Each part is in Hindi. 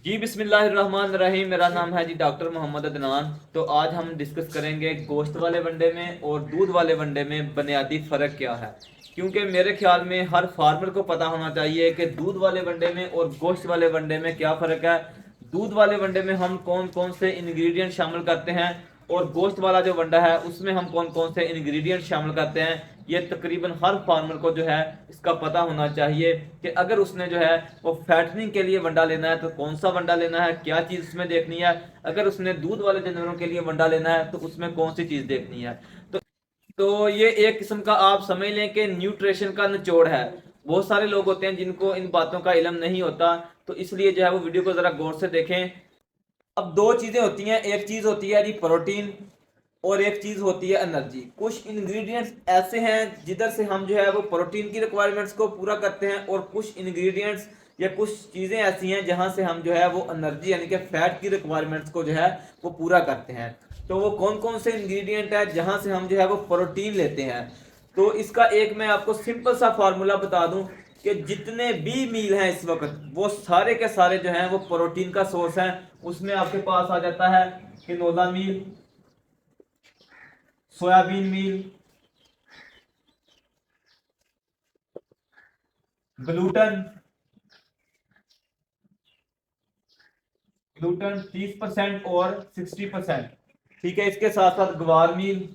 जी बिस्मिल्लाहिर्रहमानिर्रहीम। मेरा नाम है जी डॉक्टर मोहम्मद अदनान। तो आज हम डिस्कस करेंगे गोश्त वाले वनडे में और दूध वाले वनडे में बुनियादी फ़र्क क्या है। क्योंकि मेरे ख्याल में हर फार्मर को पता होना चाहिए कि दूध वाले वनडे में और गोश्त वाले वनडे में क्या फ़र्क है। दूध वाले वनडे में हम कौन कौन से इंग्रेडिएंट शामिल करते हैं और गोश्त वाला जो वंडा है उसमें हम कौन कौन से इंग्रेडिएंट शामिल करते हैं। ये तकरीबन हर फार्मर को जो है इसका पता होना चाहिए कि अगर उसने जो है वो फैटनिंग के लिए वंडा लेना है तो कौन सा वंडा लेना है, क्या चीज़ उसमें देखनी है। अगर उसने दूध वाले जानवरों के लिए वंडा लेना है तो उसमें कौन सी चीज़ देखनी है। तो ये एक किस्म का आप समझ लें कि न्यूट्रिशन का निचोड़ है। बहुत सारे लोग होते हैं जिनको इन बातों का इल्म नहीं होता, तो इसलिए जो है वो वीडियो को ज़रा गौर से देखें। अब दो चीज़ें होती हैं, एक चीज़ होती है जी प्रोटीन और एक चीज़ होती है एनर्जी। कुछ इंग्रेडिएंट्स ऐसे हैं जिधर से हम जो है वो प्रोटीन की रिक्वायरमेंट्स को पूरा करते हैं और कुछ इंग्रेडिएंट्स या कुछ चीज़ें ऐसी हैं जहां से हम जो है वो एनर्जी यानी कि फैट की रिक्वायरमेंट्स को जो है वो पूरा करते हैं। तो वो कौन कौन से इंग्रेडिएंट है जहां से हम जो है वो प्रोटीन लेते हैं। तो इसका एक मैं आपको सिंपल सा फार्मूला बता दूं कि जितने भी मील हैं इस वक्त वो सारे के सारे जो हैं वो प्रोटीन का सोर्स हैं। उसमें आपके पास आ जाता है किनोला मील, सोयाबीन मील, ग्लूटन, ग्लूटन 30% और 60%। ठीक है, इसके साथ साथ ग्वार मील।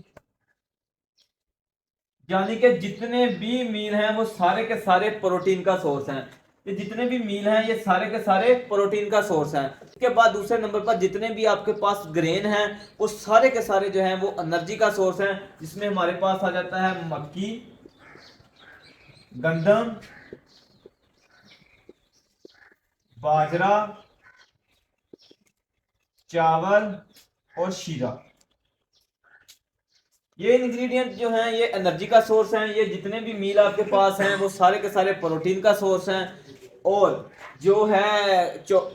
यानी कि जितने भी मील हैं वो सारे के सारे प्रोटीन का सोर्स हैं। ये जितने भी मील हैं ये सारे के सारे प्रोटीन का सोर्स हैं। इसके बाद दूसरे नंबर पर जितने भी आपके पास ग्रेन हैं वो सारे के सारे जो हैं वो एनर्जी का सोर्स हैं, जिसमें हमारे पास आ जाता है मक्की, गंदम, बाजरा, चावल और शीरा। ये इंग्रेडिएंट जो हैं ये एनर्जी का सोर्स हैं। ये जितने भी मील आपके पास हैं वो सारे के सारे प्रोटीन का सोर्स हैं। और जो है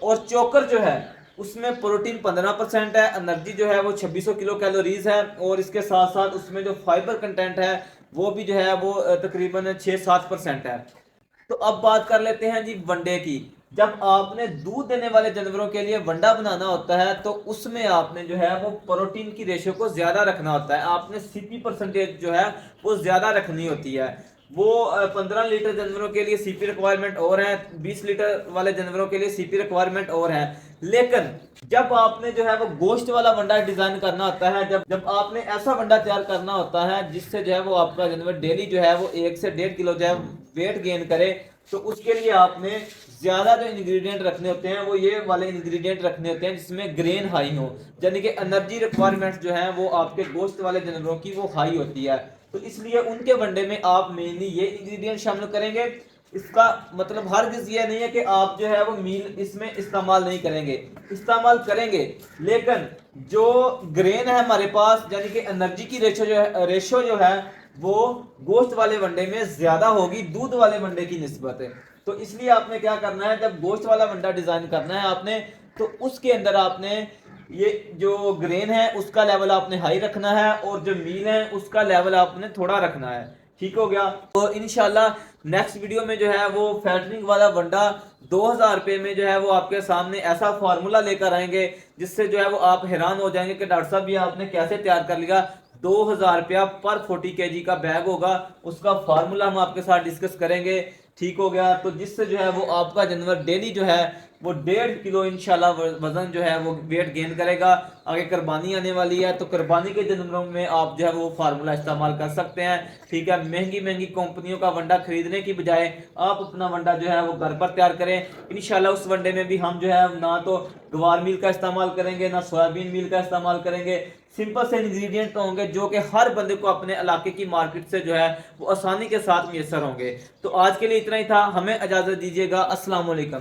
और चोकर जो है उसमें प्रोटीन 15% है, एनर्जी जो है वो 2600 किलो कैलोरीज है और इसके साथ साथ उसमें जो फाइबर कंटेंट है वो भी जो है वो तकरीबन 6-7% है। तो अब बात कर लेते हैं जी वनडे की। जब आपने दूध देने वाले जानवरों के लिए वंडा बनाना होता है तो उसमें आपने जो है वो प्रोटीन की रेशियो को ज्यादा रखना होता है। आपने सीपी परसेंटेज जो है वो ज्यादा रखनी होती है। वो 15 लीटर जानवरों के लिए सीपी रिक्वायरमेंट और है, 20 लीटर वाले जानवरों के लिए सीपी रिक्वायरमेंट और है। लेकिन जब आपने जो है वो गोश्त वाला वंडा डिजाइन करना होता है, जब जब आपने ऐसा वंडा तैयार करना होता है जिससे जो है वो आपका जानवर डेली जो है वो 1 से 1.5 किलो जो है वेट गेन करे, तो उसके लिए आपने ज्यादा जो इंग्रेडिएंट रखने होते हैं वो ये वाले इंग्रेडिएंट रखने होते हैं जिसमें ग्रेन हाई हो, यानी कि एनर्जी रिक्वायरमेंट्स जो है वो आपके गोश्त वाले जानवरों की वो हाई होती है। तो इसलिए उनके वनडे में आप मेनली ये इंग्रेडिएंट शामिल करेंगे। इसका मतलब हरगिज़ ये नहीं है कि आप जो है वो मील इसमें इस्तेमाल नहीं करेंगे, इस्तेमाल करेंगे। लेकिन जो ग्रेन है हमारे पास यानी कि एनर्जी की रेशो जो है वो गोश्त वाले वनडे में ज्यादा होगी दूध वाले वनडे की निस्बत है। तो इसलिए आपने क्या करना है, जब गोश्त वाला वंडा डिजाइन करना है आपने, तो उसके अंदर आपने ये जो ग्रेन है उसका लेवल आपने हाई रखना है और जो मील है उसका लेवल आपने थोड़ा रखना है। ठीक हो गया। तो इंशाल्लाह नेक्स्ट वीडियो में जो है वो फैटनिंग वाला वंडा 2000 रुपये में जो है वो आपके सामने ऐसा फार्मूला लेकर आएंगे जिससे जो है वो आप हैरान हो जाएंगे कि डॉक्टर साहब ये आपने कैसे तैयार कर लिया। 2000 रुपया पर 40 kg का बैग होगा, उसका फार्मूला हम आपके साथ डिस्कस करेंगे। ठीक हो गया। तो जिससे जो है वो आपका जानवर डेली जो है वो 1.5 किलो इंशाल्लाह वजन जो है वो वेट गेन करेगा। आगे कुर्बानी आने वाली है तो कुर्बानी के जानवरों में आप जो है वो फार्मूला इस्तेमाल कर सकते हैं। ठीक है, महंगी महंगी कंपनियों का वंडा खरीदने की बजाय आप अपना वंडा जो है वो घर पर तैयार करें। इंशाल्लाह उस वनडे में भी हम जो है ना तो गवार मील का इस्तेमाल करेंगे ना सोयाबीन मील का इस्तेमाल करेंगे। सिंपल से इंग्रेडिएंट होंगे जो कि हर बंदे को अपने इलाके की मार्केट से जो है वो आसानी के साथ मैसर होंगे। तो आज के लिए इतना ही था, हमें इजाजत दीजिएगा। अस्सलाम वालेकुम।